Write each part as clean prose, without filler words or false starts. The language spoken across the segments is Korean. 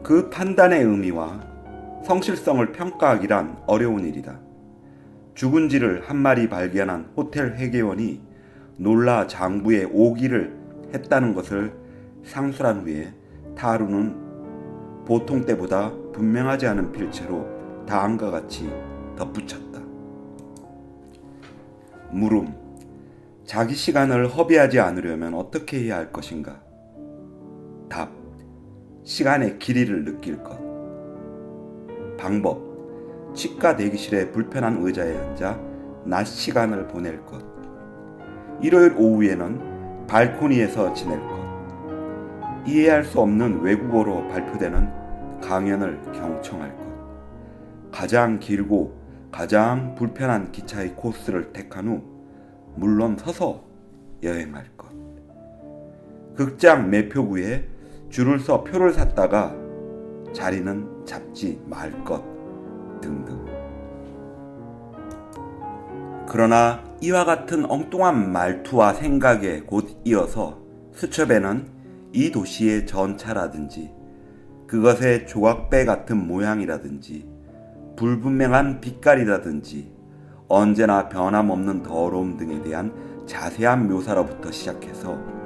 그 판단의 의미와 성실성을 평가하기란 어려운 일이다. 죽은 쥐를 한 마리 발견한 호텔 회계원이 놀라 장부에 오기를 했다는 것을 상술한 후에 타루는 보통 때보다 분명하지 않은 필체로 다음과 같이 덧붙였다. 물음. 자기 시간을 허비하지 않으려면 어떻게 해야 할 것인가? 답. 시간의 길이를 느낄 것. 방법. 치과 대기실의 불편한 의자에 앉아 낮 시간을 보낼 것. 일요일 오후에는 발코니에서 지낼 것. 이해할 수 없는 외국어로 발표되는 강연을 경청할 것. 가장 길고 가장 불편한 기차의 코스를 택한 후 물론 서서 여행할 것. 극장 매표구에 줄을 서 표를 샀다가 자리는 잡지 말 것 등등. 그러나 이와 같은 엉뚱한 말투와 생각에 곧 이어서 수첩에는 이 도시의 전차라든지 그것의 조각배 같은 모양이라든지 불분명한 빛깔이라든지 언제나 변함없는 더러움 등에 대한 자세한 묘사로부터 시작해서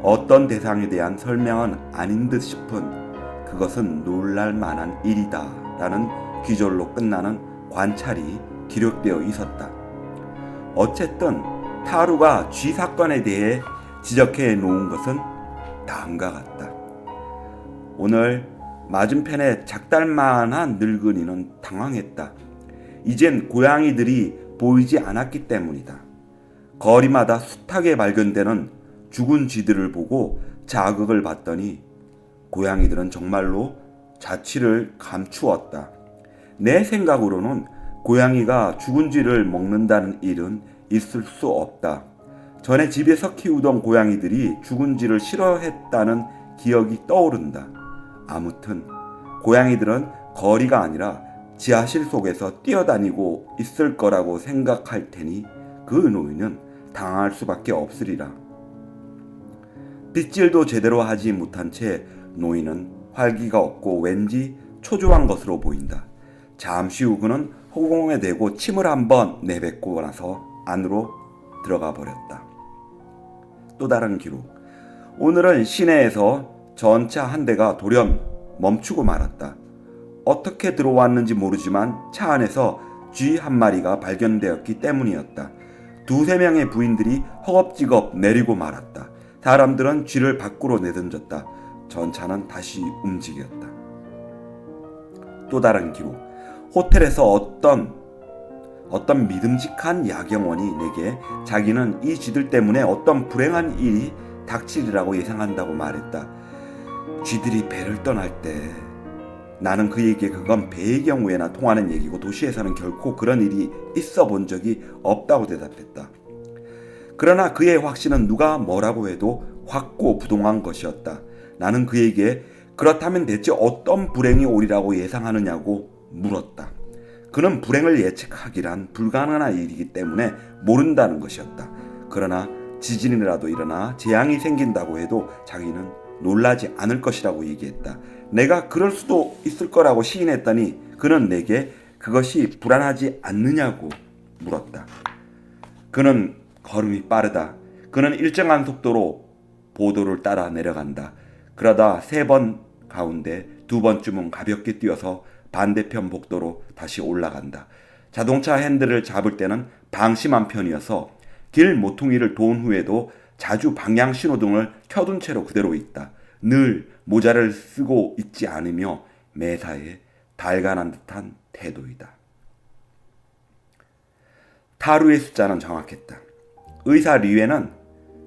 어떤 대상에 대한 설명은 아닌 듯 싶은 그것은 놀랄 만한 일이다 라는 귀절로 끝나는 관찰이 기록되어 있었다. 어쨌든 타루가 쥐 사건에 대해 지적해 놓은 것은 다음과 같다. 오늘 맞은편에 작달만한 늙은이는 당황했다. 이젠 고양이들이 보이지 않았기 때문이다. 거리마다 숱하게 발견되는 죽은 쥐들을 보고 자극을 받더니 고양이들은 정말로 자취를 감추었다. 내 생각으로는 고양이가 죽은 쥐를 먹는다는 일은 있을 수 없다. 전에 집에서 키우던 고양이들이 죽은 쥐를 싫어했다는 기억이 떠오른다. 아무튼 고양이들은 거리가 아니라 지하실 속에서 뛰어다니고 있을 거라고 생각할 테니 그 노인은 당할 수밖에 없으리라. 빗질도 제대로 하지 못한 채 노인은 활기가 없고 왠지 초조한 것으로 보인다. 잠시 후 그는 허공에 대고 침을 한번 내뱉고 나서 안으로 들어가 버렸다. 또 다른 기록. 오늘은 시내에서 전차 한 대가 돌연 멈추고 말았다. 어떻게 들어왔는지 모르지만 차 안에서 쥐 한 마리가 발견되었기 때문이었다. 두세 명의 부인들이 허겁지겁 내리고 말았다. 사람들은 쥐를 밖으로 내던졌다. 전차는 다시 움직였다. 또 다른 기록. 호텔에서 어떤 믿음직한 야경원이 내게 자기는 이 쥐들 때문에 어떤 불행한 일이 닥치리라고 예상한다고 말했다. 쥐들이 배를 떠날 때 나는 그에게 그건 배의 경우에나 통하는 얘기고 도시에서는 결코 그런 일이 있어 본 적이 없다고 대답했다. 그러나 그의 확신은 누가 뭐라고 해도 확고부동한 것이었다. 나는 그에게 그렇다면 대체 어떤 불행이 오리라고 예상하느냐고 물었다. 그는 불행을 예측하기란 불가능한 일이기 때문에 모른다는 것이었다. 그러나 지진이라도 일어나 재앙이 생긴다고 해도 자기는 놀라지 않을 것이라고 얘기했다. 내가 그럴 수도 있을 거라고 시인했더니 그는 내게 그것이 불안하지 않느냐고 물었다. 그는 걸음이 빠르다. 그는 일정한 속도로 보도를 따라 내려간다. 그러다 3번 가운데 2번쯤은 가볍게 뛰어서 반대편 복도로 다시 올라간다. 자동차 핸들을 잡을 때는 방심한 편이어서 길 모퉁이를 돈 후에도 자주 방향 신호등을 켜둔 채로 그대로 있다. 늘 모자를 쓰고 있지 않으며 매사에 발간한 듯한 태도이다. 타루의 숫자는 정확했다. 의사 리웨는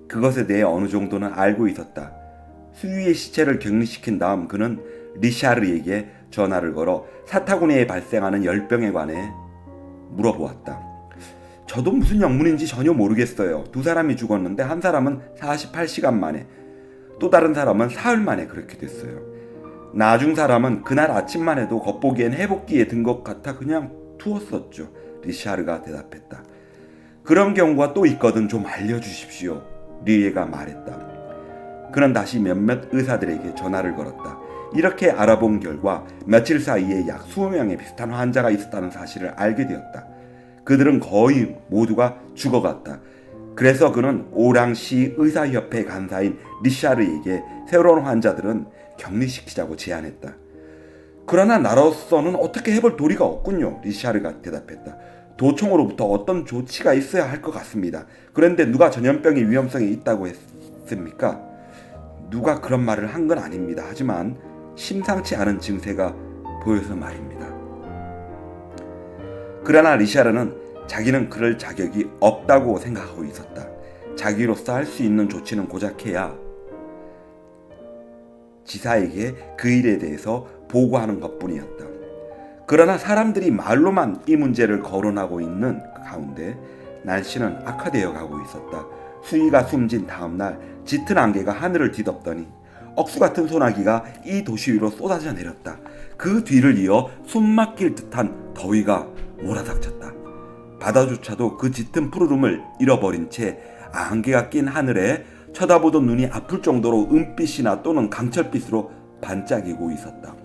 그것에 대해 어느 정도는 알고 있었다. 수위의 시체를 격리시킨 다음 그는 리샤르에게 전화를 걸어 사타구니에 발생하는 열병에 관해 물어보았다. 저도 무슨 영문인지 전혀 모르겠어요. 2사람이 죽었는데 한 사람은 48시간 만에, 또 다른 사람은 사흘 만에 그렇게 됐어요. 나중 사람은 그날 아침만 해도 겉보기엔 회복기에 든 것 같아 그냥 두었었죠. 리샤르가 대답했다. 그런 경우가 또 있거든 좀 알려주십시오. 리에가 말했다. 그는 다시 몇몇 의사들에게 전화를 걸었다. 이렇게 알아본 결과 며칠 사이에 약 20명의 비슷한 환자가 있었다는 사실을 알게 되었다. 그들은 거의 모두가 죽어갔다. 그래서 그는 오랑시 의사협회 간사인 리샤르에게 새로운 환자들은 격리시키자고 제안했다. 그러나 나로서는 어떻게 해볼 도리가 없군요. 리샤르가 대답했다. 도청으로부터 어떤 조치가 있어야 할 것 같습니다. 그런데 누가 전염병의 위험성이 있다고 했습니까? 누가 그런 말을 한 건 아닙니다. 하지만 심상치 않은 증세가 보여서 말입니다. 그러나 리샤르는 자기는 그럴 자격이 없다고 생각하고 있었다. 자기로서 할 수 있는 조치는 고작 해야 지사에게 그 일에 대해서 보고하는 것뿐이었다. 그러나 사람들이 말로만 이 문제를 거론하고 있는 가운데 날씨는 악화되어 가고 있었다. 수위가 숨진 다음 날 짙은 안개가 하늘을 뒤덮더니 억수 같은 소나기가 이 도시 위로 쏟아져 내렸다. 그 뒤를 이어 숨막힐 듯한 더위가 몰아닥쳤다. 바다조차도 그 짙은 푸르름을 잃어버린 채 안개가 낀 하늘에 쳐다보던 눈이 아플 정도로 은빛이나 또는 강철빛으로 반짝이고 있었다.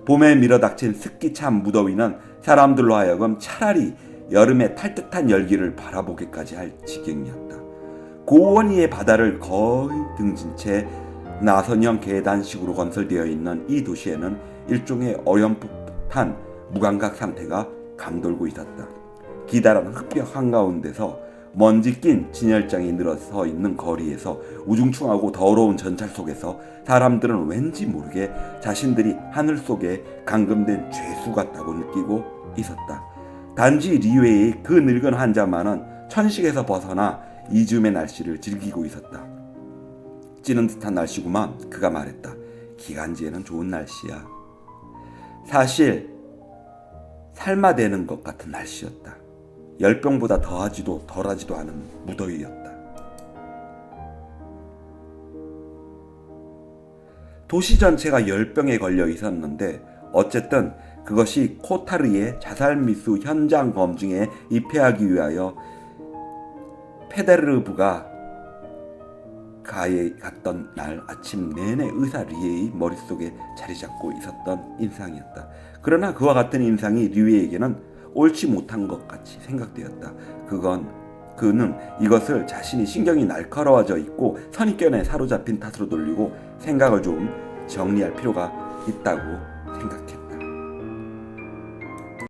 봄에 밀어닥친 습기찬 무더위는 사람들로 하여금 차라리 여름의 탈듯한 열기를 바라보기까지 할 지경이었다. 고원 위의 바다를 거의 등진 채 나선형 계단식으로 건설되어 있는 이 도시에는 일종의 어렴풋한 무감각 상태가 감돌고 있었다. 기다란 흙벽 한가운데서 먼지 낀 진열장이 늘어서 있는 거리에서 우중충하고 더러운 전철 속에서 사람들은 왠지 모르게 자신들이 하늘 속에 감금된 죄수 같다고 느끼고 있었다. 단지 리웨이의 그 늙은 환자만은 천식에서 벗어나 이즈음의 날씨를 즐기고 있었다. 찌는 듯한 날씨구만. 그가 말했다. 기간지에는 좋은 날씨야. 사실 삶아대는 것 같은 날씨였다. 열병보다 더하지도 덜하지도 않은 무더위였다. 도시 전체가 열병에 걸려 있었는데 어쨌든 그것이 코타르의 자살미수 현장 검증에 입회하기 위하여 페데르부가 가에 갔던 날 아침 내내 의사 리에의 머릿속에 자리잡고 있었던 인상이었다. 그러나 그와 같은 인상이 리에에게는 옳지 못한 것 같이 생각되었다. 그는 이것을 자신이 신경이 날카로워져 있고 선입견에 사로잡힌 탓으로 돌리고 생각을 좀 정리할 필요가 있다고 생각했다.